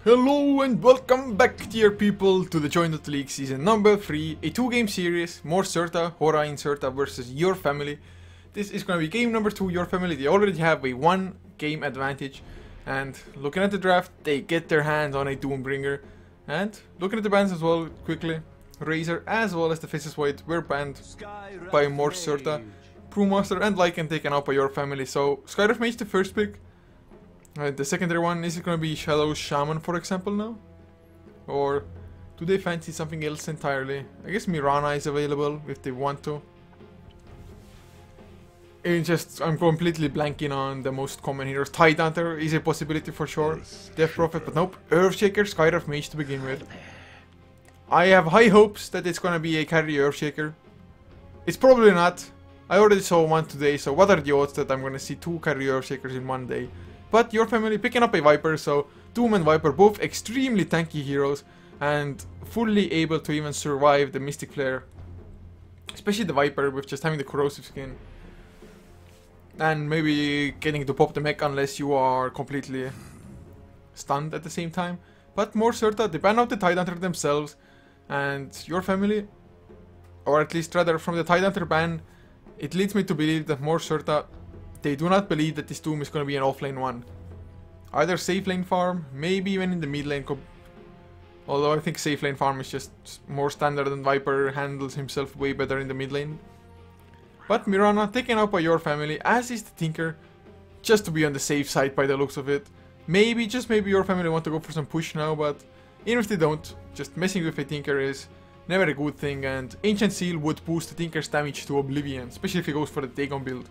Hello and welcome back, dear people, to the Join Dota League season number 3, a 2-game series, more Certa, Hora in Certa versus Your Family. This is going to be game number 2, Your Family. They already have a 1-game advantage, and looking at the draft, they get their hands on a Doombringer. And looking at the bans as well, quickly, Razor as well as the Faces White were banned by more Certa, Brewmaster and Lycan taken out by Your Family. So Skyrift Mage the first pick. The secondary one, is it going to be Shadow Shaman, for example, now? Or do they fancy something else entirely? I guess Mirana is available if they want to. I'm completely blanking on the most common heroes. Tidehunter is a possibility for sure. Death Prophet, but nope. Earthshaker, Skyrift Mage to begin with. I have high hopes that it's going to be a carry Earthshaker. It's probably not. I already saw one today, so what are the odds that I'm going to see 2 carry Earthshakers in one day? But Your Family picking up a Viper, so Doom and Viper both extremely tanky heroes and fully able to even survive the Mystic Flare. Especially the Viper with just having the corrosive skin. And maybe getting to pop the mech unless you are completely stunned at the same time. But more Certa, they ban out the Tidehunter themselves, and Your Family, or at least rather from the Tidehunter ban, it leads me to believe that more Certa, they do not believe that this Doom is going to be an offlane one. Either safe lane farm, maybe even in the mid lane. Although I think safe lane farm is just more standard and Viper handles himself way better in the mid lane. But Mirana taken out by Your Family, as is the Tinker, just to be on the safe side by the looks of it. Maybe, just maybe Your Family want to go for some push now, but even if they don't, just messing with a Tinker is never a good thing, and Ancient Seal would boost the Tinker's damage to oblivion, especially if he goes for the Dagon build.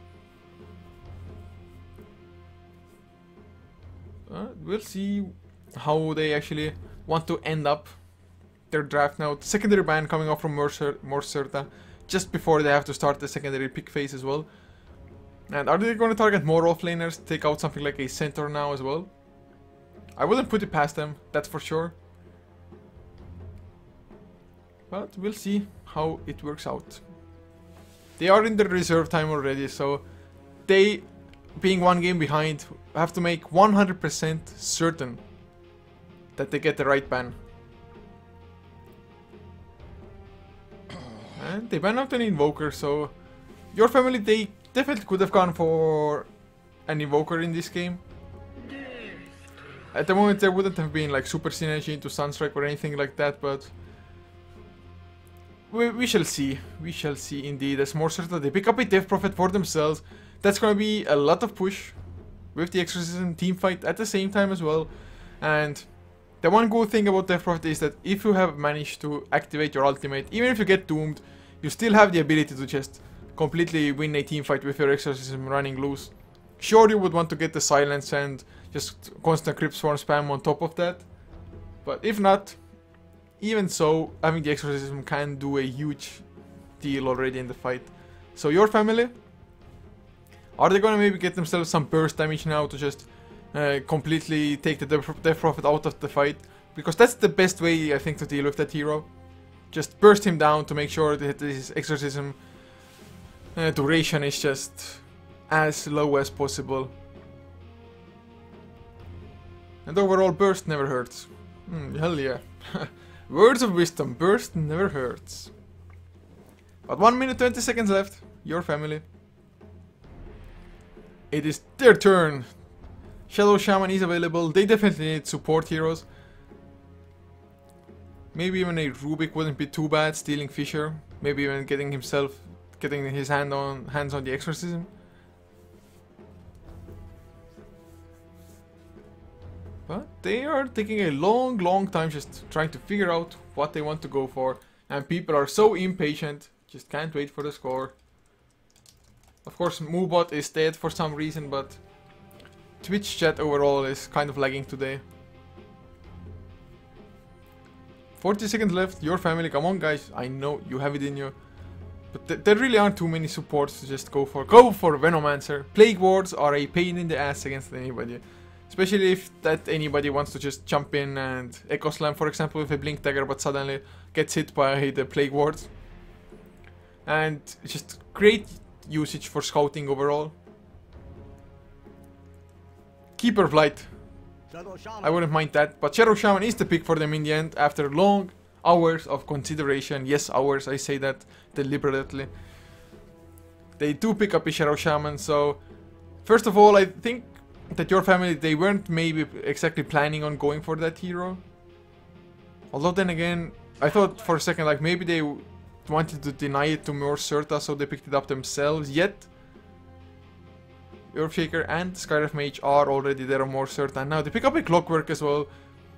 We'll see how they actually want to end up their draft now. Secondary ban coming off from more Certa just before they have to start the secondary pick phase as well. And are they going to target more offlaners, take out something like a Centaur now as well? I wouldn't put it past them, that's for sure. But we'll see how it works out. They are in the reserve time already, so they, being 1 game behind, have to make 100% certain that they get the right ban. And they ban out an Invoker, so Your Family, they definitely could have gone for an Invoker in this game. At the moment there wouldn't have been like super synergy into Sunstrike or anything like that, but we shall see. We shall see indeed. As more certain they pick up a Death Prophet for themselves. That's gonna be a lot of push with the Exorcism team fight at the same time as well. And the one good thing about Death Prophet is that if you have managed to activate your ultimate, even if you get doomed, you still have the ability to just completely win a team fight with your Exorcism running loose. Sure, you would want to get the silence and just constant Crypt Swarm spam on top of that, but if not, even so, having the Exorcism can do a huge deal already in the fight. So Your Family, are they gonna maybe get themselves some burst damage now to just completely take the Death Prophet out of the fight? Because that's the best way, I think, to deal with that hero. Just burst him down to make sure that his Exorcism duration is just as low as possible. And overall, burst never hurts. Hell yeah. Words of wisdom, burst never hurts. But 1 minute 20 seconds left. Your Family. It is their turn. Shadow Shaman is available. They definitely need support heroes. Maybe even a Rubik wouldn't be too bad. Stealing Fisher. Maybe even getting his hands on the Exorcism. But they are taking a long time just trying to figure out what they want to go for. And people are so impatient. Just can't wait for the score. Of course, Moobot is dead for some reason, but Twitch chat overall is kind of lagging today. 40 seconds left. Your Family, come on guys. I know you have it in you. But there really aren't too many supports to just go for. Go for Venomancer. Plague Wards are a pain in the ass against anybody. Especially if that anybody wants to just jump in and Echo Slam, for example, with a Blink Dagger, but suddenly gets hit by the Plague Wards. And just great usage for scouting overall. Keeper of Light. I wouldn't mind that. But Shadow Shaman is the pick for them in the end after long hours of consideration. Yes, hours, I say that deliberately. They do pick up a Shadow Shaman, so first of all, I think that your family, they weren't maybe exactly planning on going for that hero. Although then again, I thought for a second like maybe they wanted to deny it to more Surta, so they picked it up themselves. Yet Earthshaker and Skyref Mage are already there on more Surta, and now they pick up a Clockwork as well.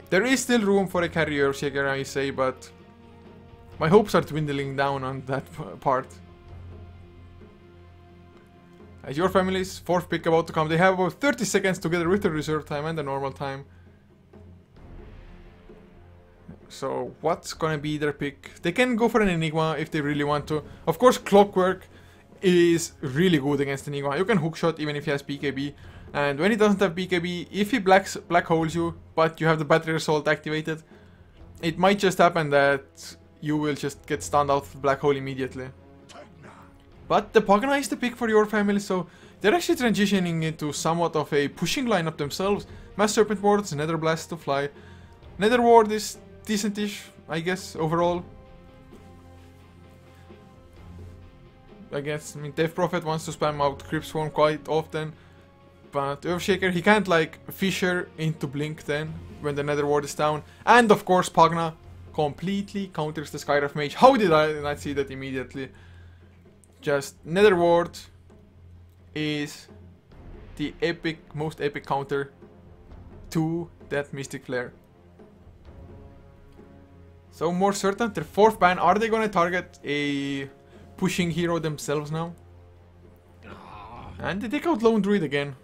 There is still room for a carry Earthshaker, I say, but my hopes are dwindling down on that part. As your family's fourth pick about to come, they have about 30 seconds together with the reserve time and the normal time. So what's gonna be their pick? They can go for an Enigma if they really want to. Of course, Clockwork is really good against Enigma. You can hookshot even if he has BKB. And when he doesn't have BKB, if he black holes you, but you have the battery assault activated, it might just happen that you will just get stunned out of black hole immediately. But the Pagna is the pick for your family, so they're actually transitioning into somewhat of a pushing lineup themselves. Mass Serpent Wards, Nether Blast to fly. Nether Ward is decentish, I guess, overall. I guess, I mean, Death Prophet wants to spam out Crypt Swarm quite often. But Earthshaker, he can't like Fissure into Blink then, when the Nether Ward is down. And of course, Pagna completely counters the Skyref Mage. How did I not see that immediately? Just Nether Ward is the epic, most epic counter to that Mystic Flare. So more certain, their fourth ban, are they gonna target a pushing hero themselves now? And they take out Lone Druid again.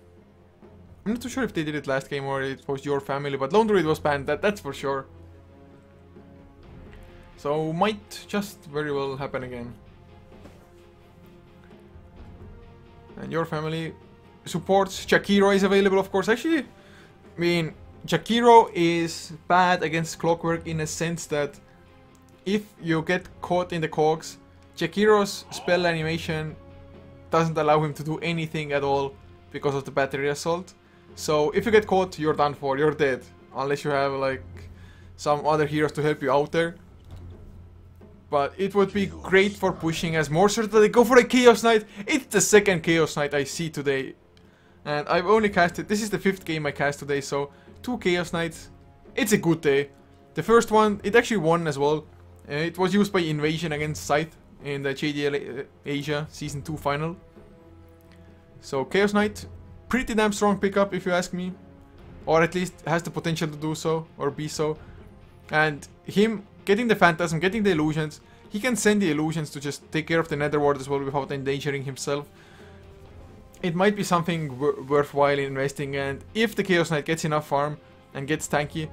I'm not too sure if they did it last game or it was your family, but Lone Druid was banned, that's for sure. So might just very well happen again. And your family supports. Jakiro is available, of course. Actually, I mean, Jakiro is bad against Clockwork in a sense that if you get caught in the cogs, Jakiro's spell animation doesn't allow him to do anything at all because of the battery assault. So if you get caught, you're done for, you're dead. Unless you have like some other heroes to help you out there. But it would be great for pushing as more certain they go for a Chaos Knight. It's the second Chaos Knight I see today. And I've only casted, this is the 5th game I cast today, so 2 Chaos Knights. It's a good day. The first one, it actually won as well. It was used by Invasion against Scythe in the jDL Asia Season 2 final. So Chaos Knight, pretty damn strong pickup if you ask me. Or at least has the potential to do so, or be so. And him getting the Phantasm, getting the Illusions, he can send the Illusions to just take care of the Nether Ward as well without endangering himself. It might be something worthwhile investing, and if the Chaos Knight gets enough farm and gets tanky,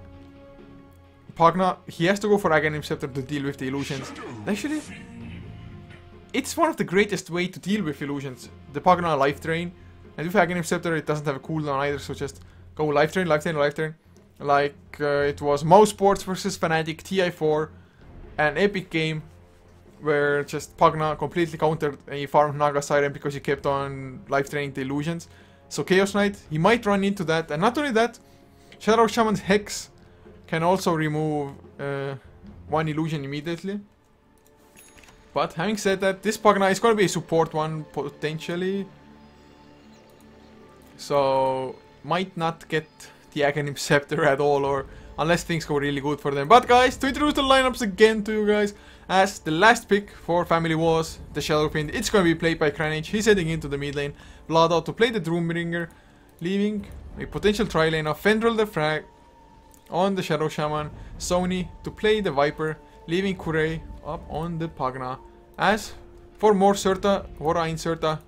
Pagna, he has to go for Aghanim Scepter to deal with the Illusions. Actually, it's one of the greatest way to deal with Illusions. The Pagna Life Drain, and with Aghanim Scepter it doesn't have a cooldown either, so just go Life Drain, Life Drain, Life Drain. Like it was Mouse Sports versus Fnatic TI4, an epic game where just Pagna completely countered a farmed Naga Siren because he kept on life draining the Illusions. So Chaos Knight, he might run into that, and not only that, Shadow Shaman's Hex can also remove one Illusion immediately. But having said that, this Pagna is going to be a support one potentially, so might not get the Aghanim Scepter at all, or unless things go really good for them. But guys, to introduce the lineups again to you guys, as the last pick for family was the Shadow Fiend, it's going to be played by Kranich. He's heading into the mid lane, Blood to play the Doombringer, leaving a potential tri-lane of Fendrel the Frag on the Shadow Shaman, Sony to play the Viper, leaving Kurei up on the Pagna. As for more Surta, Hora in Surta,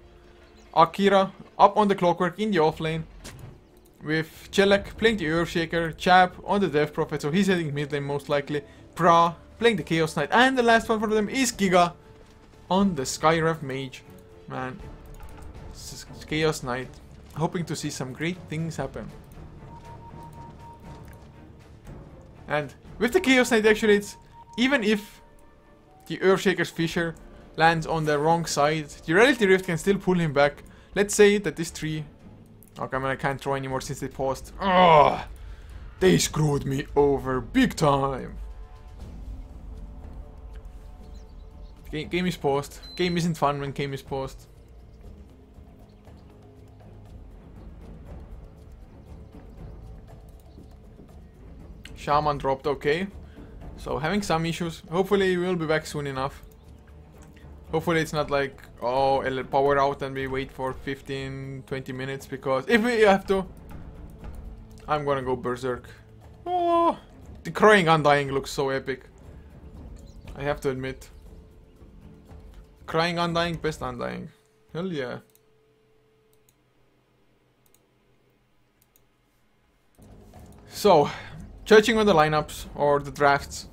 Akira up on the Clockwork in the off lane, with Chelek playing the Earthshaker, Chab on the Death Prophet, so he's heading mid lane most likely, Pra playing the Chaos Knight, and the last one for them is Giga on the Skyref Mage. Man, Chaos Knight, hoping to see some great things happen. And with the Chaos Knight, actually, it's even if the Earthshaker's Fissure lands on the wrong side, the Reality Rift can still pull him back. Let's say that this tree... Okay, I mean, I can't throw anymore since they paused. Ugh. They screwed me over big time. Game is paused. Game isn't fun when game is paused. Shaman dropped, okay. So having some issues. Hopefully we'll be back soon enough. Hopefully it's not like, oh, it'll power out and we wait for 15-20 minutes, because if we have to, I'm gonna go berserk. Oh, the crying undying looks so epic. I have to admit. Crying undying, best undying. Hell yeah. So, judging on the lineups or the drafts,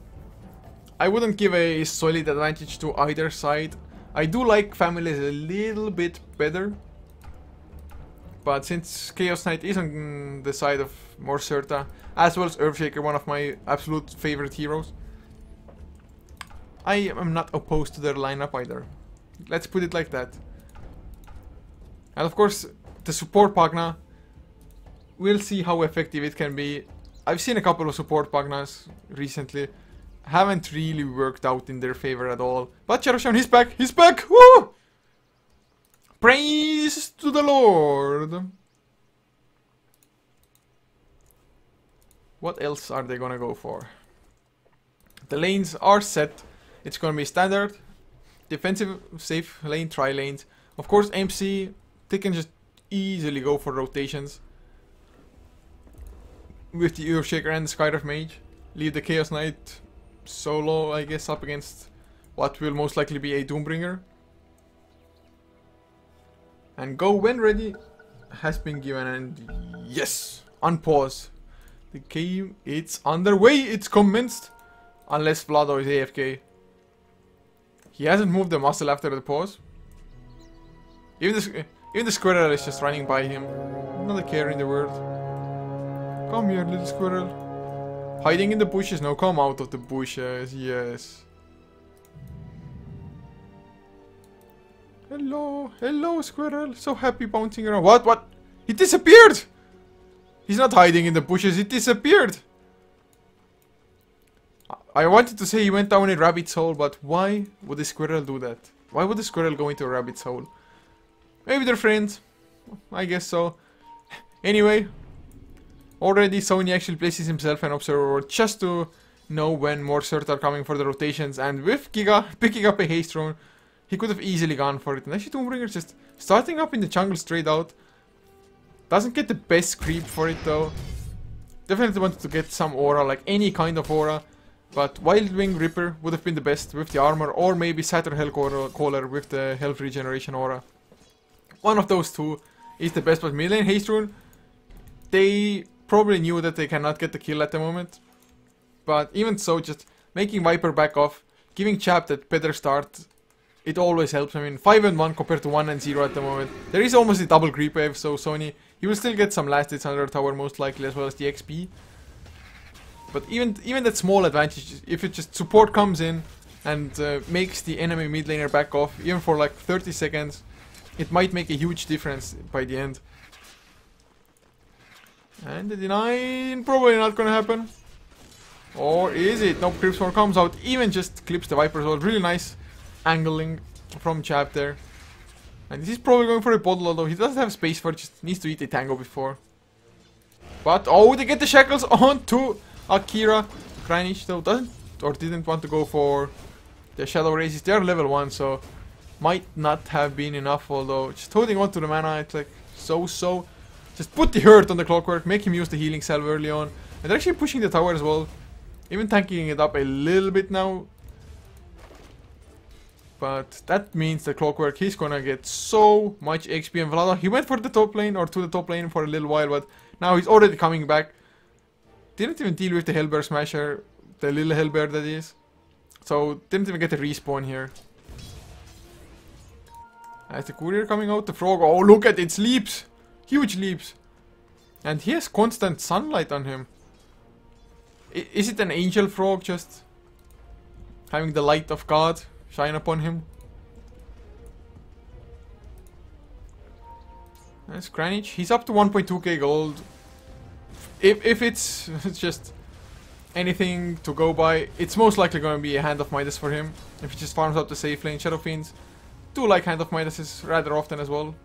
I wouldn't give a solid advantage to either side. I do like families a little bit better, but since Chaos Knight is on the side of Morcerta, as well as Earthshaker, one of my absolute favorite heroes, I am not opposed to their lineup either. Let's put it like that. And of course, the support Pagna, we'll see how effective it can be. I've seen a couple of support Pagnas recently. Haven't really worked out in their favor at all. But Charoshan, he's back! He's back! Woo! Praise to the Lord! What else are they gonna go for? The lanes are set. It's gonna be standard, defensive, safe lane, tri-lanes. Of course, MC, they can just easily go for rotations with the Earthshaker and the Skyrift Mage. Leave the Chaos Knight solo, I guess, up against what will most likely be a Doombringer. And go when ready has been given, and yes, unpause. The game, it's underway, it's commenced. Unless Vlado is AFK. He hasn't moved the muscle after the pause. Even the squirrel is just running by him. Not a care in the world. Come here, little squirrel. Hiding in the bushes? No, come out of the bushes. Yes. Hello, hello, squirrel. So happy bouncing around. What? He disappeared! He's not hiding in the bushes, he disappeared! I wanted to say he went down a rabbit's hole, but why would the squirrel do that? Why would the squirrel go into a rabbit's hole? Maybe they're friends. I guess so. Anyway, already Sony actually places himself an observer just to know when more certs are coming for the rotations, and with Giga picking up a haste rune, he could have easily gone for it. And actually Doombringer's just starting up in the jungle straight out. Doesn't get the best creep for it though. Definitely wanted to get some aura, like any kind of aura. But Wild Wing Ripper would have been the best with the armor, or maybe Satyr Hellcaller with the health regeneration aura. One of those two is the best, but mid lane haste rune, they probably knew that they cannot get the kill at the moment. But even so, just making Viper back off, giving Chap that better start, it always helps. I mean, 5 and 1 compared to 1 and 0 at the moment. There is almost a double creep wave, so Sony, he will still get some last hits under the tower most likely, as well as the XP. But even that small advantage, if it just support comes in and makes the enemy mid laner back off, even for like 30 seconds, it might make a huge difference by the end. And the deny, probably not gonna happen. Or is it? Nope, Creepsmore comes out, even just clips the Viper as well. Really nice angling from Chap there. And he's probably going for a bottle, although he doesn't have space for it, just needs to eat a tango before. But, oh, they get the shackles onto Akira. Kranich though didn't want to go for the Shadow Races. They're level 1, so might not have been enough, although just holding on to the mana, it's like so. Just put the hurt on the Clockwork, make him use the healing salve early on. And they're actually pushing the tower as well. Even tanking it up a little bit now. But that means the Clockwork, he's gonna get so much XP. And Vlada, he went for the top lane, or to the top lane for a little while, but now he's already coming back. Didn't even deal with the Hellbear Smasher, the little Hellbear that is. So, didn't even get a respawn here. As the courier coming out, the frog, oh look at its leaps! Huge leaps! And he has constant sunlight on him. Is it an angel frog just having the light of God shine upon him? That's Kranich. He's up to 1.2k gold. if it's just anything to go by, it's most likely going to be a Hand of Midas for him. If he just farms out the safe lane. Shadow Fiends do like Hand of Midas rather often as well.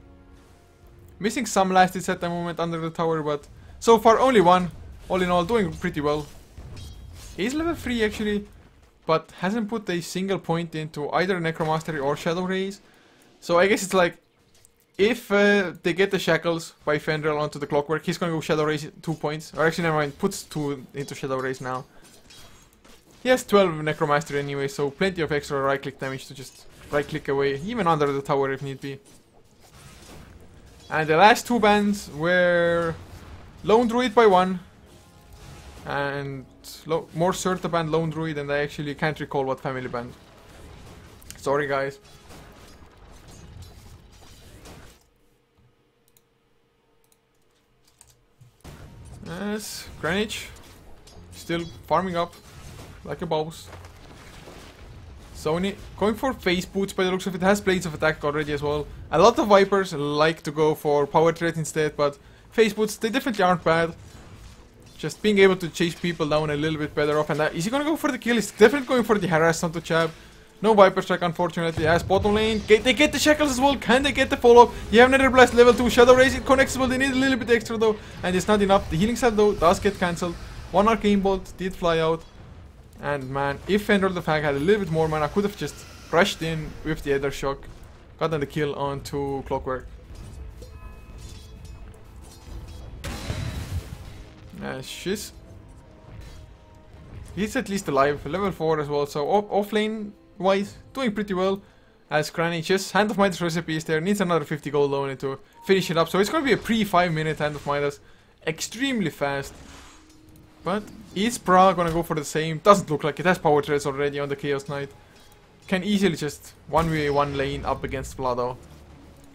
Missing some last hits at the moment under the tower, but so far only one. All in all, doing pretty well. He's level 3 actually, but hasn't put a single point into either Necromastery or Shadow Rays. So I guess it's like, if they get the Shackles by Fenrir onto the Clockwork, he's gonna go Shadow Rays 2 points. Or actually, never mind, puts 2 into Shadow Rays now. He has 12 Necromastery anyway, so plenty of extra right click damage to just right click away, even under the tower if need be. And the last 2 bans were Lone Druid by 1, and more Surta banned Lone Druid, and I actually can't recall what family banned. Sorry guys. Yes, Kranich still farming up like a boss. Sony going for face boots by the looks of it. Has Blades of Attack already as well. A lot of Vipers like to go for power threat instead, but face boots, they definitely aren't bad. Just being able to chase people down a little bit better off. And is he gonna go for the kill? He's definitely going for the harass onto Chab. No Viper Strike unfortunately. As bottom lane, they get the Shackles as well. Can they get the follow-up? You have Nether Blast level 2. Shadow Rays, it connects well. They need a little bit extra though, and it's not enough. The healing cell though does get cancelled. One Arcane Bolt did fly out. And man, if Fenrir the Fag had a little bit more mana, could have just rushed in with the Ether Shock. Gotten the kill onto Clockwork. Shiz. He's at least alive. Level 4 as well, so off lane wise, doing pretty well. As Kranich, just Hand of Midas recipe is there. Needs another 50 gold on it to finish it up. So it's going to be a pre-5 minute Hand of Midas. Extremely fast. But is Pra gonna go for the same? Doesn't look like it. Has power threads already on the Chaos Knight. Can easily just 1v1 lane up against Vlado.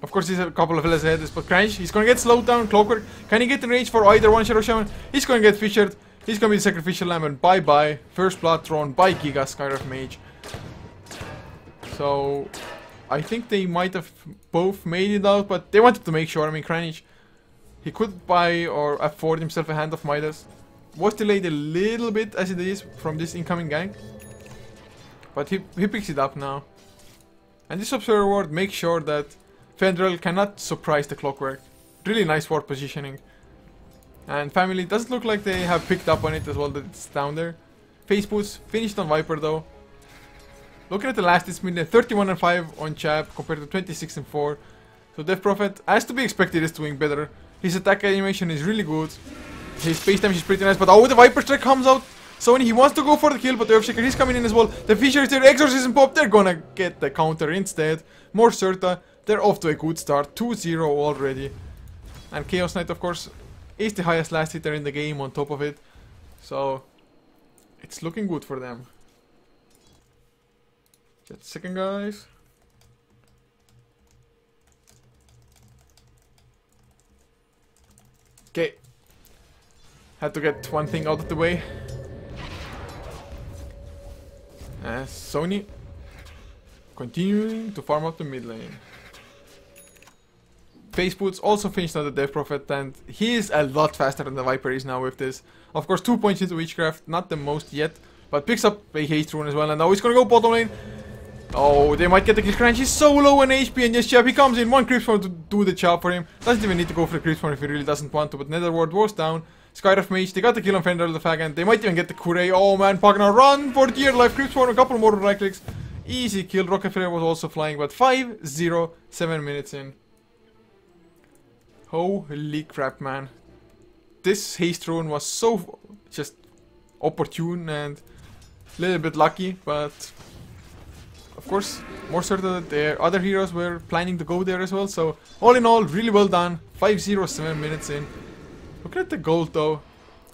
Of course, he's a couple of levels ahead, but Kranich, he's gonna get slowed down. Clockwork, can he get in range for either one Shadow Shaman? He's gonna get fissured. He's gonna be the Sacrificial Lamb, and bye-bye. First blood thrown by Giga Skywrath Mage. So, I think they might have both made it out, but they wanted to make sure. I mean, Kranich, he could buy or afford himself a Hand of Midas. Was delayed a little bit as it is from this incoming gank, but he picks it up now. And this Observer Ward makes sure that Fenrir cannot surprise the Clockwork. Really nice ward positioning. And family doesn't look like they have picked up on it as well, that it's down there. Face boots finished on Viper though. Looking at the last, it's been 31 and 5 on Chab compared to 26 and 4. So Death Prophet, as to be expected, is doing better. His attack animation is really good. His space damage is pretty nice, but oh, the Viper Strike comes out. So when he wants to go for the kill, but the Earthshaker is coming in as well. The Fissure is there, Exorcism pop, they're gonna get the counter instead. More Surta, they're off to a good start, 2-0 already. And Chaos Knight, of course, is the highest last hitter in the game on top of it. So, it's looking good for them. Just a second, guys. Okay. Had to get one thing out of the way. Sony continuing to farm up the mid lane. Face Boots also finished on the Death Prophet, and he is a lot faster than the Viper is now with this. Of course, 2 points into Witchcraft, not the most yet, but picks up a Haste Rune as well, and now he's gonna go bottom lane. Oh, they might get the kill. Kranich is so low on HP, and yes, Chab, he comes in, 1 Creep Swarm to do the job for him. Doesn't even need to go for the Creep Swarm if he really doesn't want to, but Nether Ward was down. Skywrath Mage, they got the kill on Fenrir the Fag, and they might even get the Kure. Oh man, Pagna, run for dear life. Creep Swarm, a couple more right clicks. Easy kill. Rocket Flare was also flying, but 5-0, 7 minutes in. Holy crap, man. This Haste Rune was so just opportune and a little bit lucky, but of course, more certain that their other heroes were planning to go there as well. So, all in all, really well done. 5-0, 7 minutes in. Look at the gold though.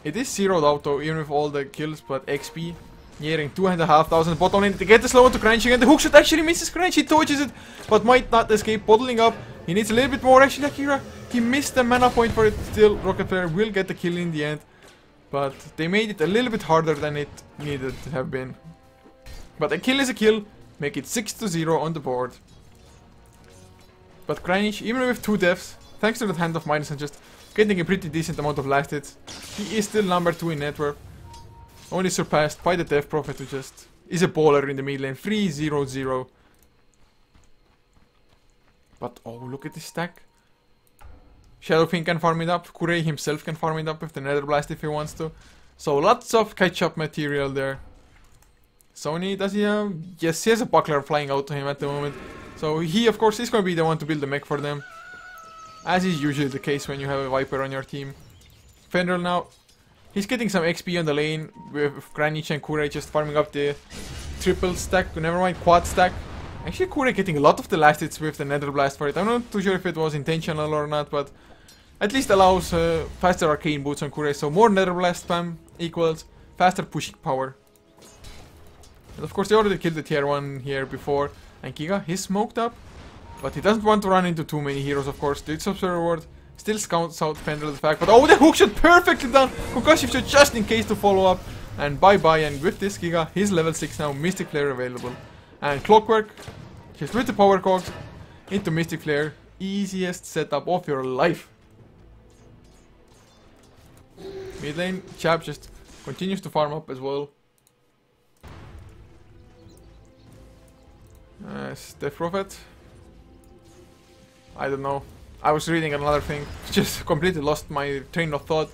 It is zeroed out though, even with all the kills, but XP nearing 2,500. Bottom lane to get the slow one to Kranich again. The hookshot actually misses Kranich. He touches it, but might not escape. Bottling up. He needs a little bit more. Actually, Akira, he missed the mana point for it. Still, Rocket Flare will get the kill in the end, but they made it a little bit harder than it needed to have been. But a kill is a kill. Make it 6-0 on the board. But Kranich, even with 2 deaths, thanks to the Hand of Midas and just getting a pretty decent amount of last hits, he is still number 2 in net worth. Only surpassed by the Death Prophet, who just is a baller in the mid lane. 3-0-0. But oh, look at this stack. Shadowfiend can farm it up. Kurei himself can farm it up with the Nether Blast if he wants to. So lots of catch-up material there. Sony, does he have... Yes, he has a buckler flying out to him at the moment. So he, of course, is going to be the one to build the mech for them. As is usually the case when you have a Viper on your team. Fenrir now, he's getting some XP on the lane with Kranich and Kurei just farming up the triple stack. Never mind, quad stack. Actually, Kurei getting a lot of the last hits with the Nether Blast for it. I'm not too sure if it was intentional or not, but at least allows faster arcane boots on Kurei. So more Nether Blast spam equals faster pushing power. And of course, they already killed the tier 1 here before. And Giga, he's smoked up. But he doesn't want to run into too many heroes, of course. Did Observer Ward. Still scouts out Fenrir the fact. But oh, the hookshot perfectly done. Concussion shot just in case to follow up. And bye-bye. And with this Giga, he's level 6 now. Mystic Flare available. And Clockwork, just with the power cogs into Mystic Flare. Easiest setup of your life. Mid lane, Chap just continues to farm up as well. Death Prophet. I don't know. I was reading another thing. Just completely lost my train of thought.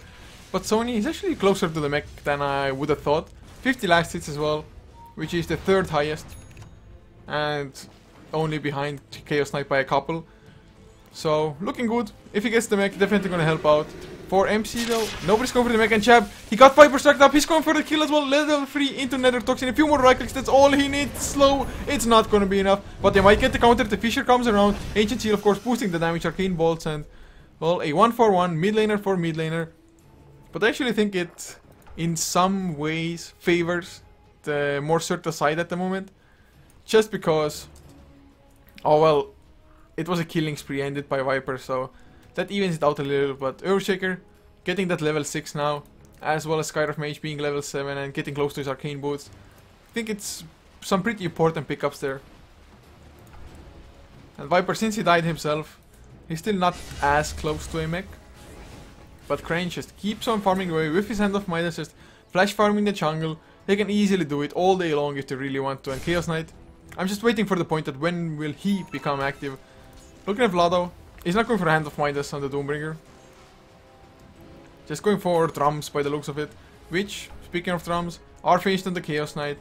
But Sony is actually closer to the mech than I would have thought. 50 last hits as well, which is the 3rd highest. And only behind Chaos Knight by a couple. So, looking good. If he gets the mech, definitely gonna help out. For MC though, nobody's going for the mech and Chab. He got Viper stacked up, he's going for the kill as well. Level 3 into Nether Toxin. A few more right clicks, that's all he needs. Slow, it's not gonna be enough. But they might get the counter, the Fisher comes around. Ancient Seal of course boosting the damage, Arcane Bolts and... Well, a 1-for-1, mid laner for mid laner. But I actually think it, in some ways, favors the more Surta side at the moment. Just because... Oh well, it was a killing spree ended by Viper, so... That evens it out a little, but Earthshaker getting that level 6 now, as well as Skyroth Mage being level 7 and getting close to his arcane boots. I think it's some pretty important pickups there. And Viper, since he died himself, he's still not as close to a mech. But Crane just keeps on farming away with his Hand of Midas, just flash farming the jungle. They can easily do it all day long if they really want to. And Chaos Knight, I'm just waiting for the point that when will he become active. Looking at Vlado. He's not going for a Hand of Midas on the Doombringer. Just going for drums by the looks of it. Which, speaking of drums, are finished on the Chaos Knight.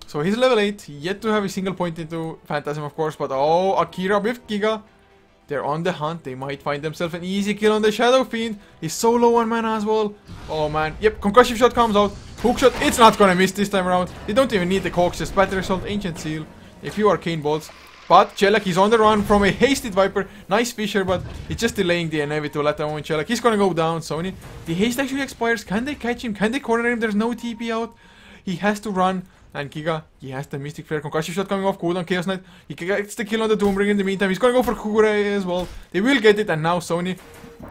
So he's level 8, yet to have a single point into Phantasm of course. But oh, Akira with Giga. They're on the hunt, they might find themselves an easy kill on the Shadow Fiend. He's so low on mana as well. Oh man, yep, Concussion Shot comes out. Hookshot, it's not gonna miss this time around. They don't even need the cogs, just Battery Assault, Ancient Seal, a few Arcane Bolts. But Chelak, he's on the run from a hasted Viper. Nice Fisher, but it's just delaying the inevitable at that moment. Chelak, he's gonna go down. Sony, the haste actually expires. Can they catch him? Can they corner him? There's no TP out. He has to run. And Giga, he has the Mystic Flare. Concussion Shot coming off cooldown. Chaos Knight, he gets the kill on the Doombringer in the meantime. He's gonna go for Kurei as well. They will get it. And now Sony,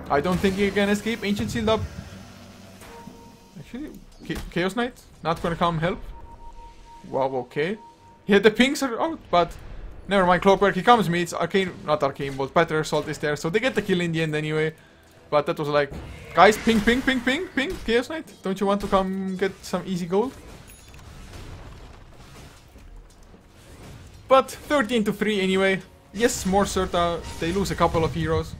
I don't think he can escape. Ancient sealed up. Actually, Chaos Knight, not gonna come help. Wow, okay. Yeah, the pings are out, but... Never mind, Clockwork, he comes meets, Arcane, not Arcane, but Battery Assault is there, so they get the kill in the end anyway. But that was like, guys, ping, ping, ping, ping, ping, Chaos Knight, don't you want to come get some easy gold? But 13-3 anyway. Yes, more Surta, they lose a couple of heroes.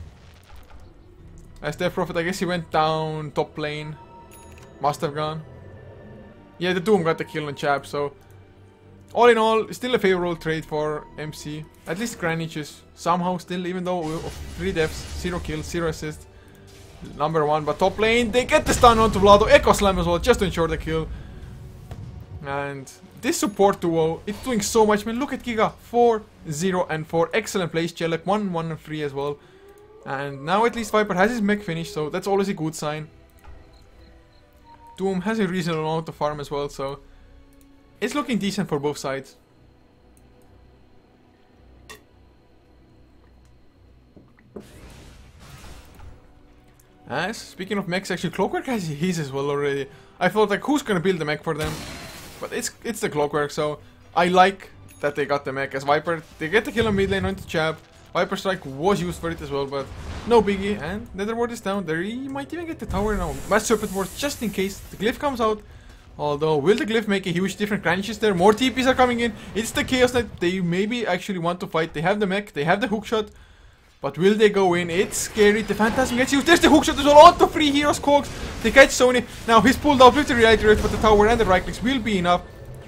As Death Prophet, I guess he went down top lane. Must have gone. Yeah, the Doom got the kill on Chap, so... All in all, still a favorable trade for MC. At least Kranich is somehow still, even though 3 deaths, 0 kills, 0 assists. Number 1, but top lane, they get the stun onto Vlado. Echo Slam as well, just to ensure the kill. And this support duo, it's doing so much, man. Look at Giga, 4, 0 and 4. Excellent plays, Chelak, 1, 1 and 3 as well. And now at least Viper has his mech finished, so that's always a good sign. Doom has a reasonable amount of farm as well, so... It's looking decent for both sides. As, speaking of mechs, actually Clockwork has his as well already. I thought like, who's gonna build the mech for them? But it's the Clockwork, so I like that they got the mech. As Viper, they get the kill on mid lane onto Chab. Viper Strike was used for it as well, but no biggie. And Nether Ward is down. There he might even get the tower now. Mass Serpent Ward just in case the glyph comes out. Although, will the glyph make a huge difference? Crunches there. More TPs are coming in. It's the Chaos Knight. They maybe actually want to fight. They have the mech. They have the hookshot. But will they go in? It's scary. The Phantasm gets used. There's the hookshot as well. Onto 3 heroes cogs. They catch Sony. Now he's pulled out with the reality rate, but the tower and the right clicks will be enough.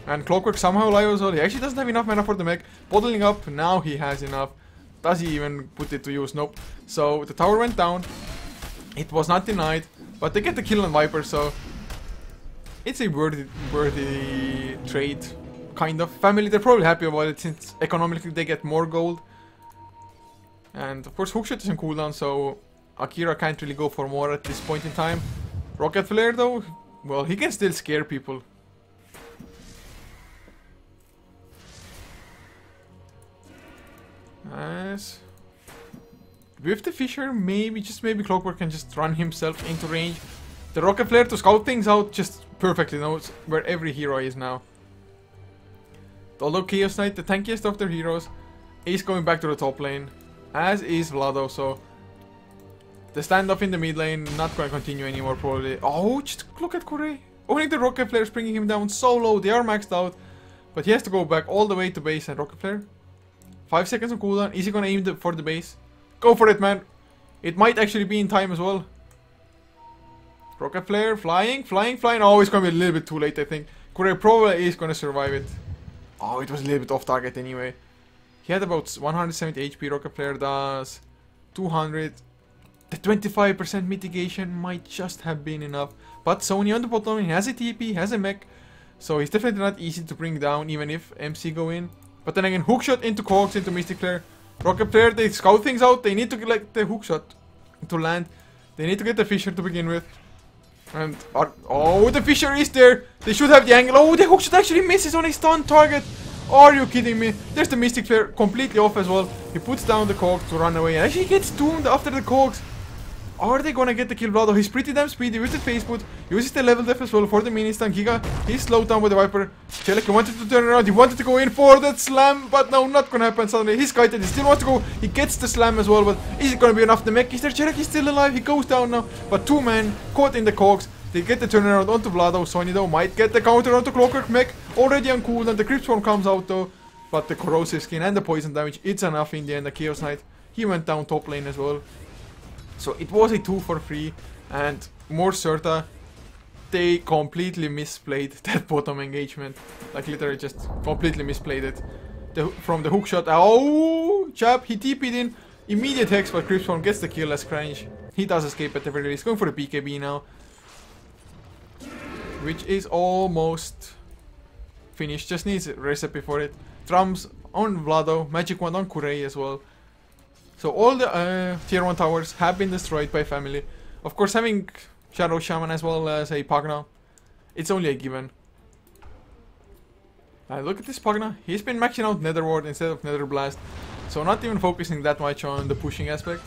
And Clockwork somehow alive as well. He actually doesn't have enough mana for the mech. Bottling up. Now he has enough. Does he even put it to use? Nope. So the tower went down. It was not denied. But they get the kill on Viper, so it's a worthy trade. Kind of. Family, they're probably happy about it since economically they get more gold. And of course hookshot is on cooldown, so Akira can't really go for more at this point in time. Rocket Flare though, well, he can still scare people. Nice. With the Fisher, maybe, just maybe Clockwork can just run himself into range. The Rocket Flare to scout things out just perfectly knows where every hero is now. Although Chaos Knight, the tankiest of their heroes, is going back to the top lane. As is Vlado, so the standoff in the mid lane not going to continue anymore probably. Oh, just look at Kure. Only the Rocket Flare is bringing him down so low. They are maxed out, but he has to go back all the way to base and Rocket Flare. 5 seconds on cooldown. Is he going to aim for the base? Go for it, man. It might actually be in time as well. Rocket Flare, flying. Oh, it's going to be a little bit too late, I think. Kure probably is going to survive it. Oh, it was a little bit off target anyway. He had about 170 HP. Rocket Flare does 200. The 25% mitigation might just have been enough. But Sony on the bottom, he has a TP, has a mech. So he's definitely not easy to bring down, even if MC go in. But then again, hookshot into Cogs, into Mystic Flare. Rocket Flare, they scout things out. They need to get like the hookshot to land. They need to get the Fisher to begin with. And oh, the Fisher is there. They should have the angle. Oh, the hookshot actually misses on a stun target. Are you kidding me? There's the Mystic Flare completely off as well. He puts down the Cogs to run away. And actually gets doomed after the Cogs. Are they gonna get the kill? Vlado, he's pretty damn speedy with the face boot. Uses the level def as well for the mini stun. He's slowed down by the Viper. Chelek, he wanted to turn around. He wanted to go in for that slam. But no, not gonna happen suddenly. He's kited. He still wants to go. He gets the slam as well. But is it gonna be enough? The mech is there. Chelek is still alive. He goes down now. But 2 men caught in the Cogs. They get the turnaround onto Vlado. Sony though might get the counter onto Clockwork mech. Already on cooldown. The Crypt Swarm comes out though. But the corrosive skin and the poison damage, it's enough in the end. The Chaos Knight, he went down top lane as well. So it was a 2 for 3, and more Certa, they completely misplayed that bottom engagement. Like literally just completely misplayed it. From the hookshot, oh, chap, he TP'd in. Immediate hex, but Cryptstorm gets the kill as Cranch. He does escape at the very least, going for the BKB now. Which is almost finished, just needs a recipe for it. Drums on Vlado, Magic Wand on Kure as well. So all the tier 1 towers have been destroyed by family. Of course, having Shadow Shaman as well as a Pagna, it's only a given. Look at this Pagna. He's been maxing out Nether Ward instead of Nether Blast. So not even focusing that much on the pushing aspect.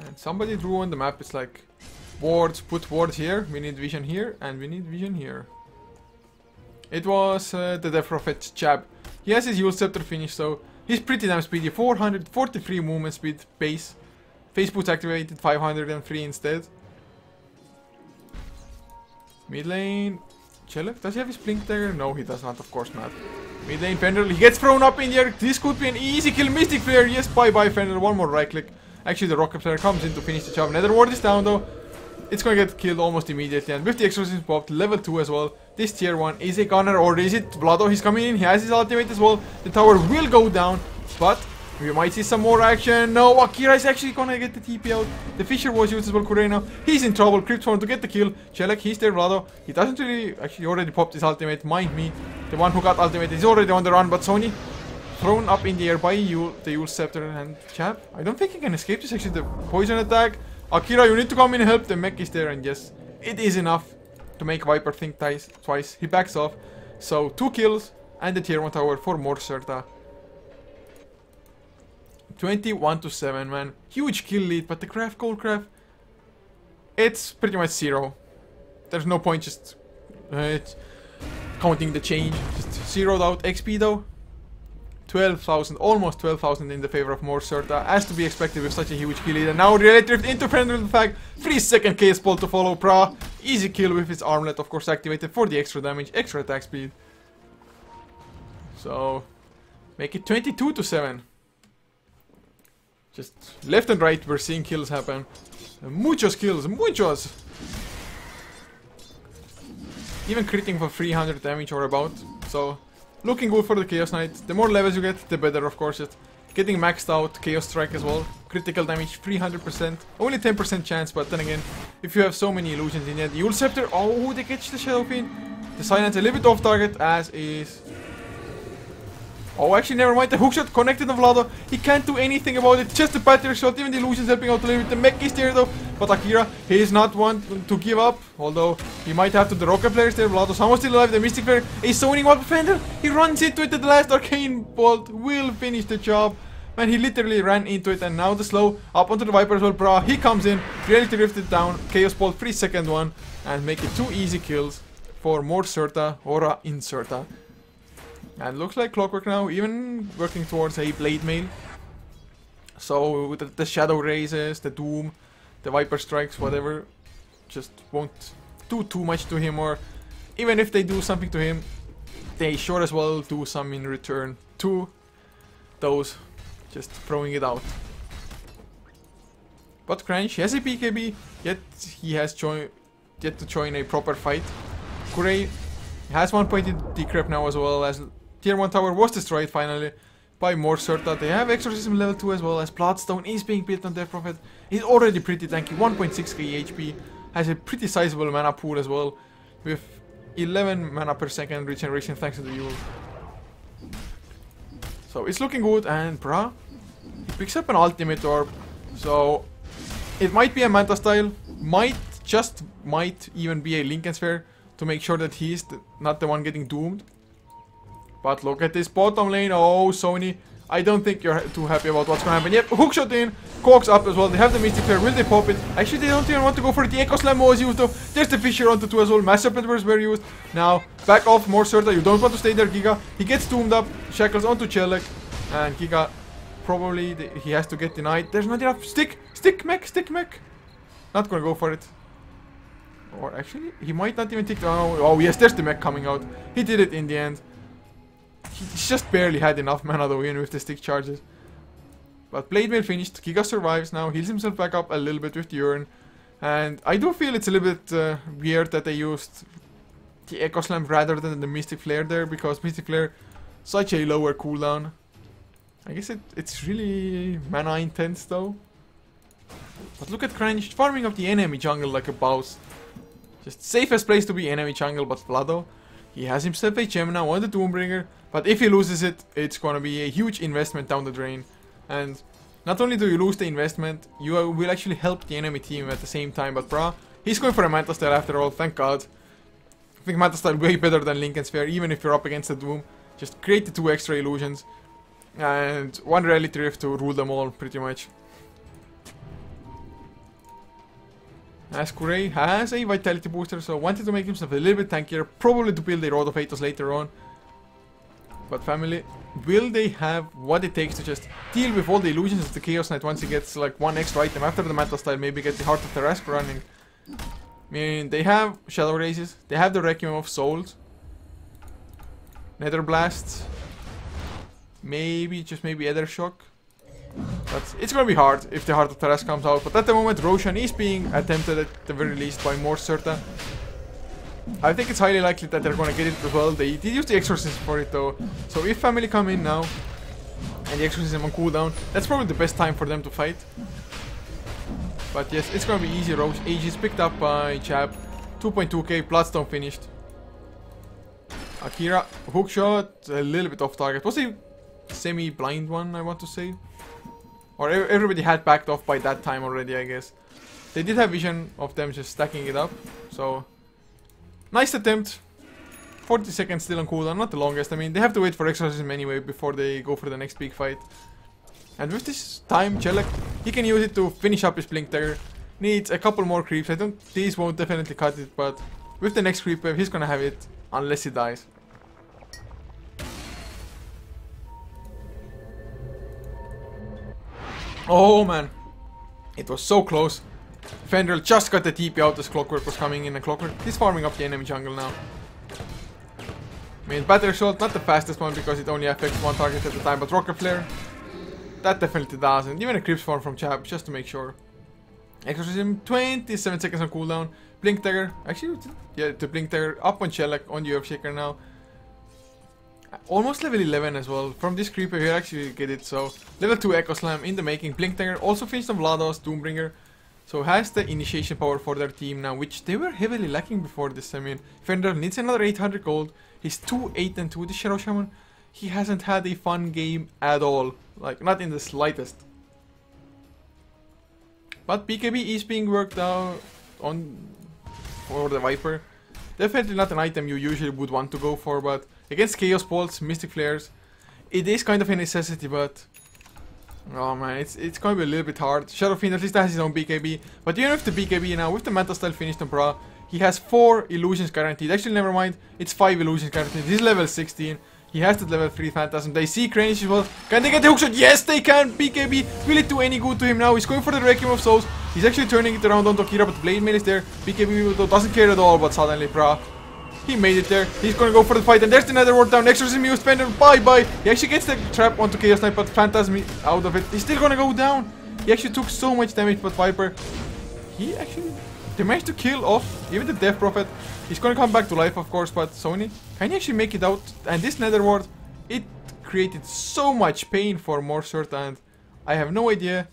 And somebody drew on the map, it's like, wards, put wards here, we need vision here, and we need vision here. It was the Death Prophet Chab. He has his Kiilstofte finish, so he's pretty damn speedy. 443 movement speed base. Face boots activated, 503 instead. Mid lane, Chelek, does he have his blink dagger? No, he does not, of course not. Mid lane, Fenrir, he gets thrown up in the air. This could be an easy kill. Mystic Flare, yes, bye-bye Fenrir, one more right click. Actually, the Rocket Flare comes in to finish the job. Nether Ward is down though. It's gonna get killed almost immediately, and with the Exorcism popped, level 2 as well. This tier 1, is a gunner or is it Vlado? He's coming in, he has his ultimate as well. The tower will go down, but we might see some more action. No, Akira is actually gonna get the TP out. The Fisher was used as well, Kurena. He's in trouble, Crypt Swarm to get the kill. Chelek, he's there, Vlado. He doesn't really, actually already popped his ultimate, mind me. The one who got ultimate is already on the run, but Sony thrown up in the air by the Kiilstofte and Chap. I don't think he can escape this, actually, the poison attack. Akira, you need to come in and help. The mech is there, and yes, it is enough to make Viper think twice. He backs off. So 2 kills and the tier 1 tower for more Certa. 21-7, man. Huge kill lead, but the craft, gold craft, it's pretty much 0. There's no point just counting the change. Just zeroed out XP though. 12,000, almost 12,000 in the favor of more Certa, as to be expected with such a huge kill lead. And now Relay Drift into friendly with the fact, 3-second KS ball to follow. Pra, easy kill with his armlet, of course, activated for the extra damage, extra attack speed. So, make it 22-7. Just left and right, we're seeing kills happen. Muchos kills, muchos! Even critting for 300 damage or about. So, looking good for the Chaos Knight. The more levels you get, the better, of course. Getting maxed out Chaos Strike as well. Critical damage, 300%. Only 10% chance, but then again, if you have so many illusions in it. Yule Scepter, oh, they catch the Shadow Fiend. The Silence a little bit off target, as is. Oh, actually, never mind. The hookshot connected on Vlado. He can't do anything about it. Just a battery shot. Even the illusions helping out a little bit. The mech is there though. But Akira, he is not one to give up. Although, he might have to. The rocket players there. Vlado's almost still alive. The Mystic Flare is zoning up Defender. He runs into it. The last Arcane Bolt will finish the job. Man, he literally ran into it. And now the slow up onto the Viper as well. Bra, he comes in. Reality drifted down. Chaos Bolt, 3-second one. And make it 2 easy kills for more Certa. Aura in Certa. And looks like clockwork now, even working towards a blade mail. So the shadow raises, the doom, the viper strikes, whatever, just won't do too much to him, or even if they do something to him, they sure as well do some in return to those, just throwing it out. But Crunch has a BKB, yet he has yet to join a proper fight. Kurei has 1 point in decrep now as well, as Tier 1 tower was destroyed finally by more Certa. They have Exorcism level 2 as well, as Bloodstone is being built on Death Prophet. He's already pretty tanky, 1.6k HP, has a pretty sizable mana pool as well, with 11 mana per second regeneration thanks to the Yule. So it's looking good, and Bra, he picks up an ultimate orb, so it might be a Manta style, just might even be a Lincoln Sphere, to make sure that he's not the one getting doomed. But look at this bottom lane. Oh, Sony, I don't think you're too happy about what's gonna happen. Yep, hookshot in, Cogs up as well. They have the Mystic Flare. Will they pop it? Actually, they don't even want to go for it. The Echo Slam was used though. There's the Fissure onto 2 as well. Massive Predators were used. Now, back off, more Certa. You don't want to stay there, Giga. He gets doomed up. Shackles onto Chelek. And Giga, probably, he has to get denied. There's not enough. Stick mech. Not gonna go for it. Or actually, he might not even take the... Oh yes, there's the mech coming out. He did it in the end. He's just barely had enough mana though, even with the stick charges. But Blade Mail finished. Giga survives now, heals himself back up a little bit with the urn. And I do feel it's a little bit weird that they used the Echo Slam rather than the Mystic Flare there, because Mystic Flare, such a lower cooldown. I guess it's really mana intense though. But look at Crunch farming up the enemy jungle like a boss. Just safest place to be enemy jungle, but Vlado, he has himself a gem now on the Doombringer, but if he loses it, it's gonna be a huge investment down the drain. And not only do you lose the investment, you will actually help the enemy team at the same time. But Bra, he's going for a Manta Style after all, thank God. I think Manta Style way better than Lincoln Sphere, even if you're up against the Doom. Just create the 2 extra illusions, and 1 Reality Rift to rule them all, pretty much. As Kurei has a Vitality booster, so wanted to make himself a little bit tankier, probably to build a Rod of Athos later on. But family, will they have what it takes to just deal with all the illusions of the Chaos Knight once he gets like 1 extra item after the Manta Style, maybe get the Heart of Tarrasque running? I mean, they have Shadow Races, they have the Requiem of Souls, Nether Blasts, maybe, just maybe Ether Shock. But it's gonna be hard if the Heart of Tarrasque comes out. But at the moment, Roshan is being attempted at the very least by more Certa. I think it's highly likely that they're gonna get it as well. They did use the Exorcism for it though. So if family come in now, and the Exorcism on cooldown, that's probably the best time for them to fight. But yes, it's gonna be easy. Roche Aegis picked up by Chap. 2.2k, Bloodstone finished. Akira, hookshot, a little bit off target. Was a semi-blind one, I want to say. Or everybody had backed off by that time already, I guess. They did have vision of them just stacking it up. So, nice attempt. 40 seconds still on cooldown, not the longest. I mean, they have to wait for Exorcism anyway before they go for the next big fight. And with this time, Chelek, he can use it to finish up his Blink Dagger. Needs a couple more creeps. These won't definitely cut it, but with the next creep wave, he's gonna have it unless he dies. Oh man, it was so close. Fendrel just got the TP out as Clockwork was coming in, and Clockwork is farming up the enemy jungle now. I mean, Battery Assault, not the fastest one because it only affects one target at a time, but Rocket Flare, that definitely does, and even a Crypt Form from Chab, just to make sure. Exorcism, 27 seconds on cooldown. Blink Dagger, actually, yeah, the Blink Dagger up on Shellac, on the Earthshaker now. Almost level 11 as well. From this creeper here, actually get it, so. Level 2 Echo Slam in the making. Blink Dagger, also finished on Vlados, Doombringer. So has the initiation power for their team now, which they were heavily lacking before this. I mean, Fender needs another 800 gold. He's 2-8-2. The Shadow Shaman, he hasn't had a fun game at all. Like, not in the slightest. But BKB is being worked out on for the Viper. Definitely not an item you usually would want to go for, but against Chaos Bolts, Mystic Flares, it is kind of a necessity, but oh man, it's going to be a little bit hard. Shadow Fiend at least has his own BKB, but even with the BKB now, with the Manta Style finished on Bra, he has 4 illusions guaranteed. Actually, never mind, it's 5 illusions guaranteed. This is level 16. He has the level 3 Phantasm. They see Kranich as well. Can they get the hookshot? Yes, they can! BKB, will it do any good to him now? He's going for the Requiem of Souls. He's actually turning it around on Tokira, but the Blade Mail is there. BKB doesn't care at all, but suddenly, Bra, he made it there. He's gonna go for the fight, and there's the Netherworld down. Exorcism used, Fender, bye-bye. He actually gets the trap onto Chaos Knight, but Phantasm out of it. He's still gonna go down. He actually took so much damage, but Viper, they managed to kill off even the Death Prophet. He's gonna come back to life, of course, but Sony, can he actually make it out? And this Netherworld, it created so much pain for Morsort, and I have no idea.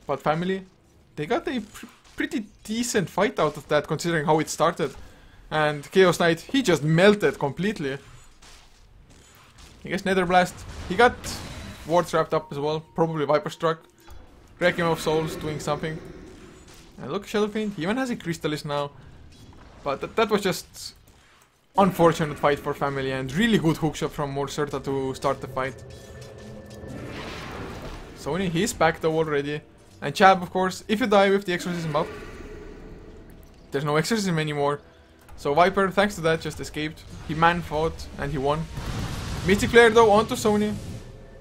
But family, they got a pretty decent fight out of that, considering how it started. And Chaos Knight, he just melted completely. I guess Nether Blast, he got wards wrapped up as well. Probably Viper Struck. Requiem of Souls doing something. And look, Shadow Fiend, he even has a Crystallis now. But that was just unfortunate fight for family, and really good hookshot from Morserta to start the fight. Sony, he's back though already. And Chab, of course, if you die with the Exorcism up, there's no Exorcism anymore. So Viper, thanks to that, just escaped. He man-fought and he won. Mystic Flare though onto Sony.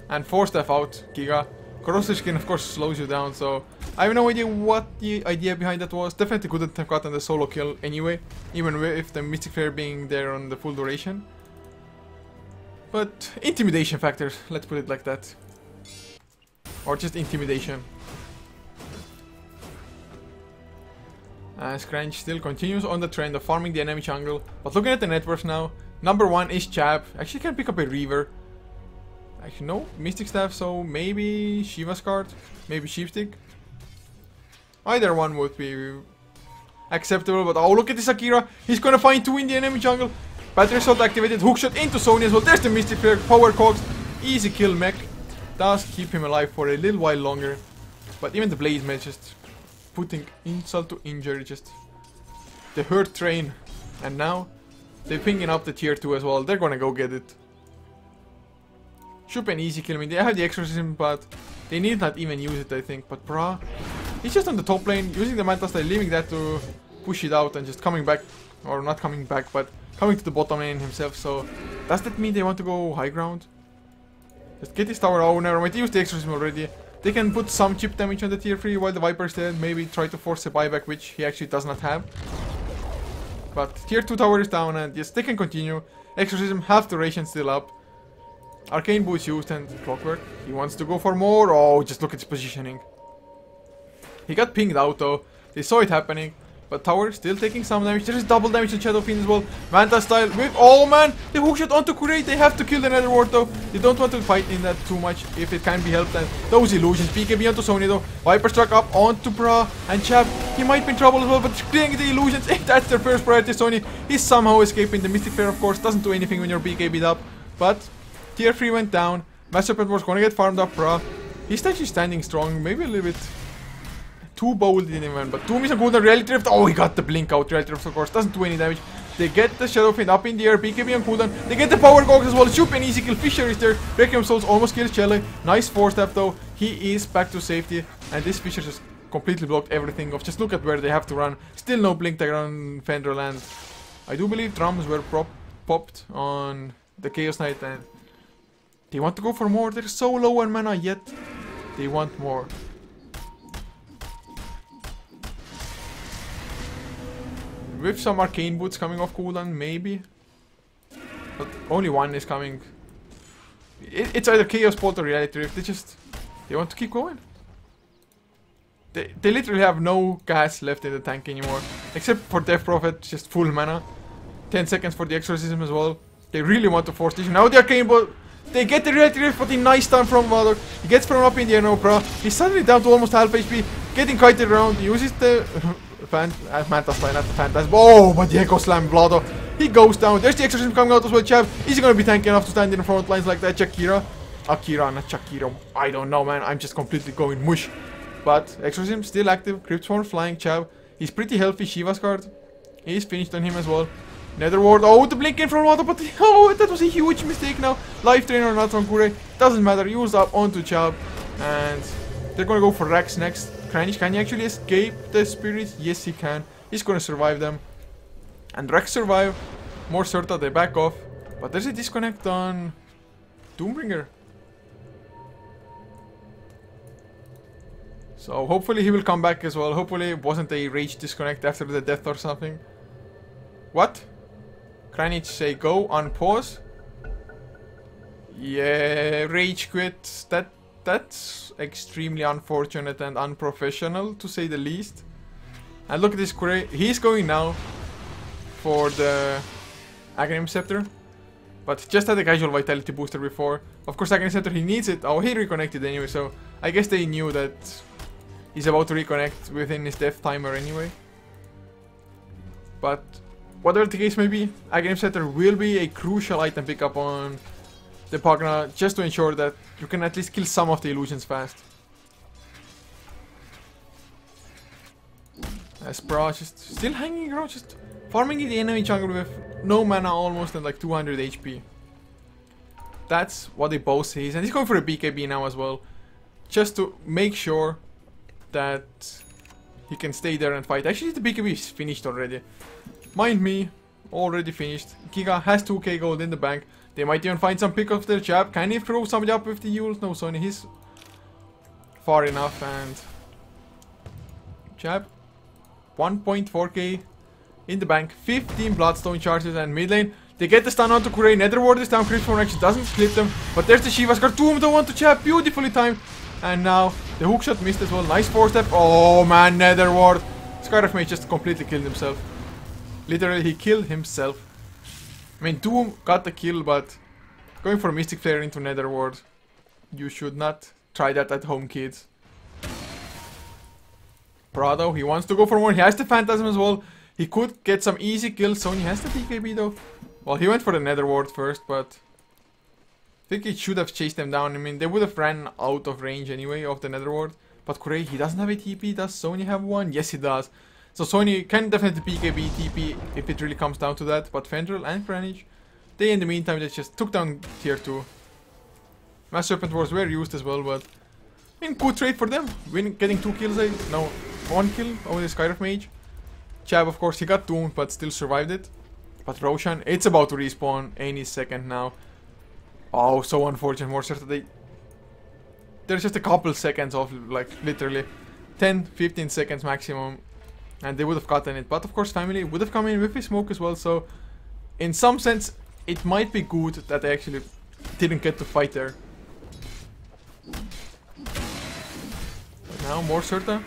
And 4-staff out, Giga. Corrosive Skin of course slows you down, so I have no idea what the idea behind that was. Definitely couldn't have gotten the solo kill anyway, even with the Mystic Flare being there on the full duration. But intimidation factors, let's put it like that. Or just intimidation. Scranch still continues on the trend of farming the enemy jungle, but looking at the net worth now, number 1 is Chab. Actually can pick up a Reaver. Actually no, Mystic Staff, so maybe Shiva's card, maybe Sheepstick. Either one would be acceptable, but oh, look at this Akira, he's gonna find 2 in the enemy jungle. Battery Assault activated, hookshot into Sony as well. There's the Mystic Flare, Power Cogs, easy kill mech. Does keep him alive for a little while longer, but even the Blade Mail just putting insult to injury, just the hurt train. And now they're picking up the tier 2 as well. They're gonna go get it. Should be an easy kill. I mean, they have the Exorcism, but they need not even use it, I think. But Bra, he's just on the top lane using the Manta Style, leaving that to push it out and just coming back, or not coming back, but coming to the bottom lane himself. So does that mean they want to go high ground? Just get this tower. Oh, never mind. They used the Exorcism already. They can put some chip damage on the tier 3 while the Viper's dead. Maybe try to force a buyback, which he actually does not have. But tier 2 tower is down, and yes, they can continue. Exorcism, half duration still up. Arcane Boots used, and Clockwork, he wants to go for more. Oh, just look at his positioning. He got pinged out though. They saw it happening. But tower still taking some damage. There is double damage to Shadow Fiend as well. Manta Style with, oh man, the hookshot onto Kurei. They have to kill the Netherworld though. They don't want to fight in that too much if it can be helped. And those illusions. BKB onto Sony though. Viper struck up onto Bra. And Chab, he might be in trouble as well. But clearing the illusions, that's their first priority. Sony, he's somehow escaping. The Mystic Flare of course doesn't do anything when you're BKB'd up. But tier 3 went down. Master Serpent was gonna get farmed up. Bra, he's actually standing strong. Maybe a little bit too bold in him, but Doom is a good Reality Drift. Oh, he got the blink out. Reality Drift, of course, doesn't do any damage. They get the Shadow Fiend up in the air. BKB on cooldown. They get the Power Cogs as well. Shoot an easy kill. Fisher is there. Requiem Souls almost kills Chelle. Nice 4-step though. He is back to safety. And this Fisher just completely blocked everything off. Just look at where they have to run. Still no blink tag on Fendrel, and I do believe drums were popped on the Chaos Knight, and they want to go for more. They're so low on mana, yet they want more. with some arcane boots coming off cooldown, maybe. But only one is coming. It's either Chaos Bolt or Reality Rift. They want to keep going. They literally have no gas left in the tank anymore. Except for Death Prophet, just full mana. 10 seconds for the Exorcism as well. They really want to force this. Now the Arcane Bolt. They get the Reality Rift, but in nice time from Valor. He gets thrown up in the air now, bro. He's suddenly down to almost half HP. Getting kited around. He uses the Manta Slide, not the Phantasm. Oh, but the Echo Slam, Vlado. He goes down. There's the Exorcism coming out as well, chap. Is he gonna be tanky enough to stand in the front lines like that? Akira, not Shakira. I don't know, man. I'm just completely going mush. But Exorcism still active. Crypt Swarm flying, chap. He's pretty healthy. Shiva's card. He's finished on him as well. Nether Ward. Oh, the blink in from Water, but oh, that was a huge mistake now. Life Drain or not from Kure. Doesn't matter. Used up onto Chab. And they're gonna go for Rex next. Kranich, can he actually escape the spirits? Yes, he can. He's gonna survive them. And Rex survive. More Surta, they back off. But there's a disconnect on Doombringer. So hopefully he will come back as well. Hopefully it wasn't a rage disconnect after the death or something. What? Kranich say go on pause. Yeah, rage quit. That's extremely unfortunate and unprofessional to say the least. And look at this Kure. He's going now for the Aghanim Scepter. But just had a casual vitality booster before. Of course Aghanim Scepter, he needs it. Oh, he reconnected anyway, so I guess they knew that he's about to reconnect within his death timer anyway. But whatever the case may be, Aghanim Scepter will be a crucial item pickup on the Pagna, just to ensure that you can at least kill some of the illusions fast. Spra just still hanging around, just farming the enemy jungle with no mana almost and like 200 HP. That's what they both say, and he's going for a BKB now as well. Just to make sure that he can stay there and fight. Actually, the BKB is finished already. Mind me, already finished. Giga has 2k gold in the bank. They might even find some pick of their jab. Can he throw somebody up with the Yules? No, Sony, he's far enough. And jab, 1.4k in the bank. 15 Bloodstone charges, and mid lane they get the stun onto Kure. Nether Ward is down. Crypt Swarm actually doesn't clip them, but there's the Shiva's card. 2 the one to jab, beautifully timed. And now the hookshot missed as well. Nice 4-step. Oh man, Nether Ward. Scarif Mage just completely killed himself. Literally, he killed himself. I mean, Doom got the kill, but going for Mystic Flare into Nether Ward, you should not try that at home, kids. Prado, he wants to go for more. He has the Phantasm as well. He could get some easy kills. Sony has the BKB though. Well, he went for the Nether Ward first, but I think he should have chased them down. I mean, they would have ran out of range anyway of the Nether Ward. But Kure, he doesn't have a TP. Does Sony have one? Yes, he does. So Sony can definitely BKB TP if it really comes down to that. But Fendrel and Kranich, they in the meantime they just took down tier 2. Mass Serpent Wars were used as well, but I mean, good trade for them. Getting 2 kills, no, 1 kill over the Skyriff Mage. Chab, of course, he got doomed but still survived it. But Roshan, it's about to respawn any second now. Oh, so unfortunate. More certain there's just a couple seconds off, like literally 10-15 seconds maximum, and they would have gotten it. But of course family would have come in with his smoke as well, so in some sense it might be good that they actually didn't get to fight there. But now more Surta,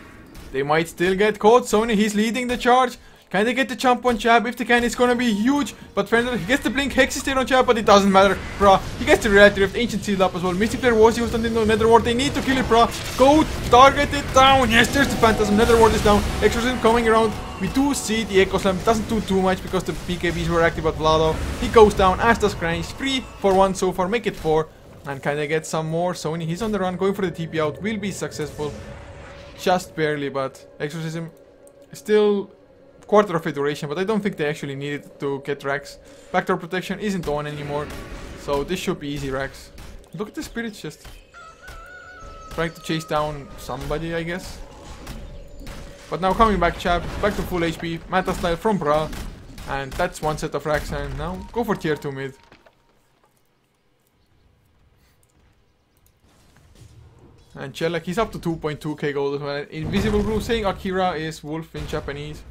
they might still get caught. Sony, he's leading the charge. Can they get the jump on Chab? If they can, it's gonna be huge. But Fender, he gets the blink, Hex is still on Chab, but it doesn't matter, bro. He gets the Reality Rift, Ancient Sealed up as well. Mystic Flare was used on the Nether Ward. They need to kill it, bro. Go target it down. Yes, there's the Phantasm. Nether Ward is down. Exorcism coming around. We do see the Echo Slam. Doesn't do too much because the BKBs were active, but Vlado, he goes down, as does Kranich. 3 for 1 so far, make it 4. And can they get some more? Sony, he's on the run, going for the TP out. Will be successful. Just barely, but Exorcism still quarter of a duration, but I don't think they actually needed to get Rax. Backdoor protection isn't on anymore, so this should be easy Rax. Look at the spirits just trying to chase down somebody, I guess. But now coming back, Chab, back to full HP, Manta style from Bra, and that's one set of Rax, and now go for tier 2 mid. And Chelak, he's up to 2.2k gold as well. Invisible Blue saying Akira is wolf in Japanese.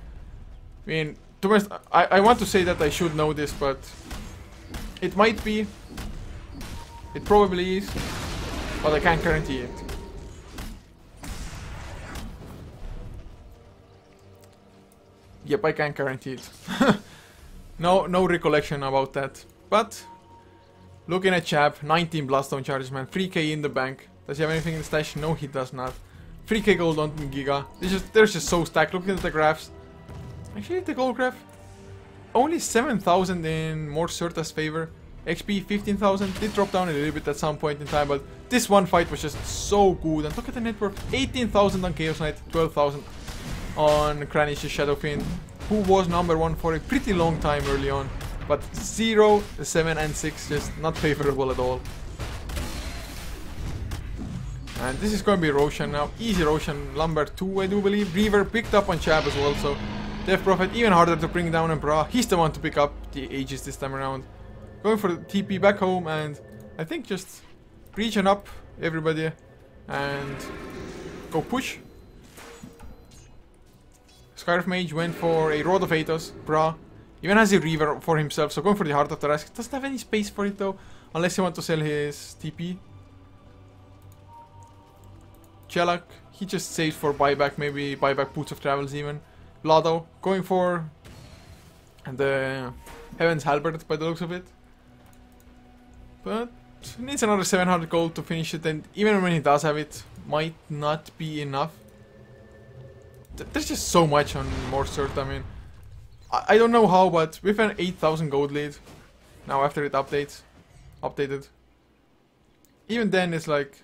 I mean, To be honest, I want to say that I should know this, but it might be. It probably is, but I can't guarantee it. Yep, I can't guarantee it. No recollection about that. But looking at Chap, 19 Bloodstone charges, man, 3k in the bank. Does he have anything in the stash? No, he does not. 3k gold on Giga. They're just so stacked. Looking at the graphs. Actually, the gold graph. Only 7,000 in more Certa's favor. XP 15,000. Did drop down a little bit at some point in time, but this one fight was just so good. And look at the net worth. 18,000 on Chaos Knight. 12,000 on Kranich's Shadow Fiend, who was #1 for a pretty long time early on. But 0, 7 and 6 just not favorable at all. And this is going to be Roshan now. Easy Roshan, number 2 I do believe. Reaver picked up on Chab as well, so Death Prophet even harder to bring down, and Bra, he's the one to pick up the Aegis this time around. Going for the TP back home, and I think just region up everybody and go push. Scarf Mage went for a Rod of Athos. Bra even has a Reaver for himself, so going for the Heart of Tarrasque. Doesn't have any space for it though, unless you want to sell his TP. Chelak, he just saves for buyback, maybe buyback Boots of Travels even. Lado going for the Heaven's Halberd by the looks of it. But needs another 700 gold to finish it, and even when he does have it, might not be enough. There's just so much on more Cert. I mean, I don't know how, but with an 8,000 gold lead now after it updated. Even then, it's like,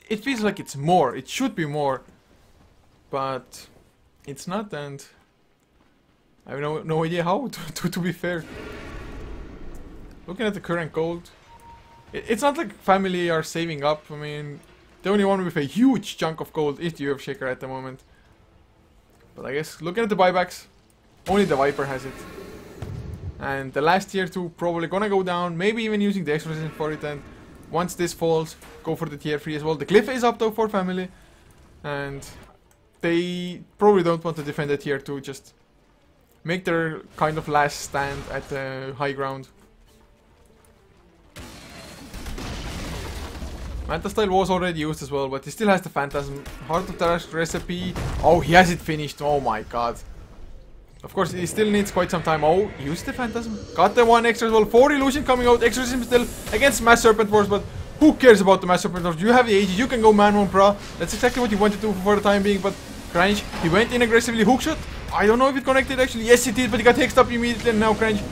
it feels like it's more. It should be more, but it's not, and I have no idea how. To be fair, looking at the current gold, it's not like family are saving up. I mean, the only one with a huge chunk of gold is the Earthshaker at the moment. But I guess looking at the buybacks, only the Viper has it. And the last tier 2 probably gonna go down, maybe even using the Exorcism for it, and once this falls, go for the tier 3 as well. The Glyph is up though for family, and they probably don't want to defend the tier 2, just make their kind of last stand at the high ground. Manta Style was already used as well, but he still has the Phantasm. Heart of Tarrasque recipe. Oh, he has it finished. Oh my god. Of course, he still needs quite some time. Oh, use the Phantasm. Got the 1 extra as well. 4 Illusion coming out. Exorcism still against Mass Serpent Force, but who cares about the Mass Serpent Force? You have the Aegis. You can go Man 1 Pra. That's exactly what you wanted to do for the time being, but Kranich, he went in aggressively. Hookshot. I don't know if it connected actually. Yes, it did, but he got hexed up immediately, and now Kranich,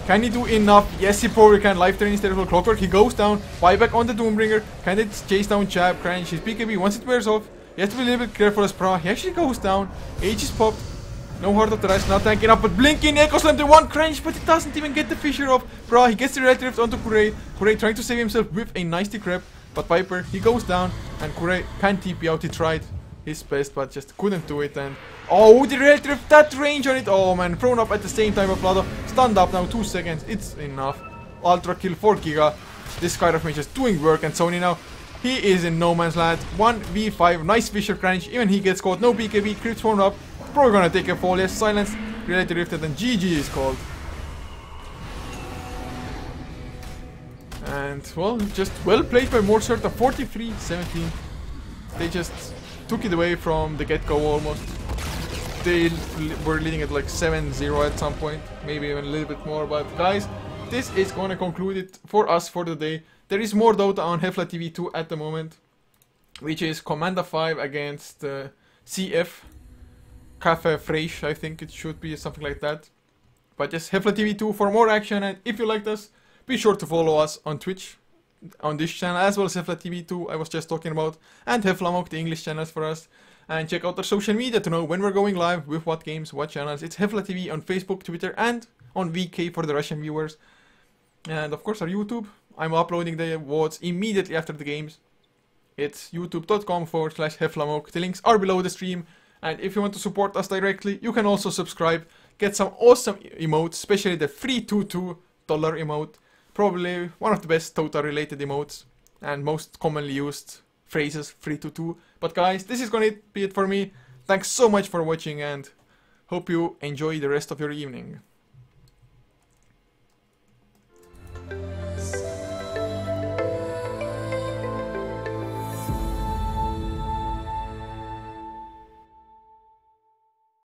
can he do enough? Yes, he probably can. Life Drain instead of Clockwork. He goes down. Buyback on the Doombringer. Can they chase down Chab? Kranich, his BKB, once it wears off, he has to be a little bit careful as Pra. He actually goes down. Aegis popped. No Heart of Tarrasque, not tanking up, but blinking Echo Slam the 1 Kranich, but it doesn't even get the Fissure off. Bra, he gets the Red Rift onto Kure. Kure trying to save himself with a nice decrep, but Viper, he goes down, and Kure can TP out. He tried his best, but just couldn't do it, and oh, the Red Rift, that range on it. Oh man, thrown up at the same time of Lado. Stunned up now, 2 seconds, it's enough. Ultra kill for Giga. This Skyrock Mage is doing work, and Sony now, he is in no man's land. 1v5, nice Fissure Kranich, even he gets caught. No BKB, creeps thrown up. Probably gonna take a fall. Yes, silence, Reality Rifted, and GG is called. And well, just well played by Morcerta. 43-17. They just took it away from the get-go almost. They were leading at like 7-0 at some point, maybe even a little bit more. But guys, this is gonna conclude it for us for the day. There is more Dota on HeflaTV 2 at the moment, which is Commander 5 against CF. Cafe Fresh, I think it should be, something like that. But just HeflaTV 2 for more action, and if you liked us, be sure to follow us on Twitch, on this channel, as well as HeflaTV 2 I was just talking about, and HeflaMock, the English channels for us. And check out our social media to know when we're going live, with what games, what channels. It's HeflaTV on Facebook, Twitter, and on VK for the Russian viewers. And of course our YouTube. I'm uploading the VODs immediately after the games. It's youtube.com/HeflaMock. The links are below the stream. And if you want to support us directly, you can also subscribe, get some awesome emotes, especially the free $22 emote. Probably one of the best Dota related emotes and most commonly used phrases, free $22. But guys, this is gonna be it for me. Thanks so much for watching, and Hope you enjoy the rest of your evening.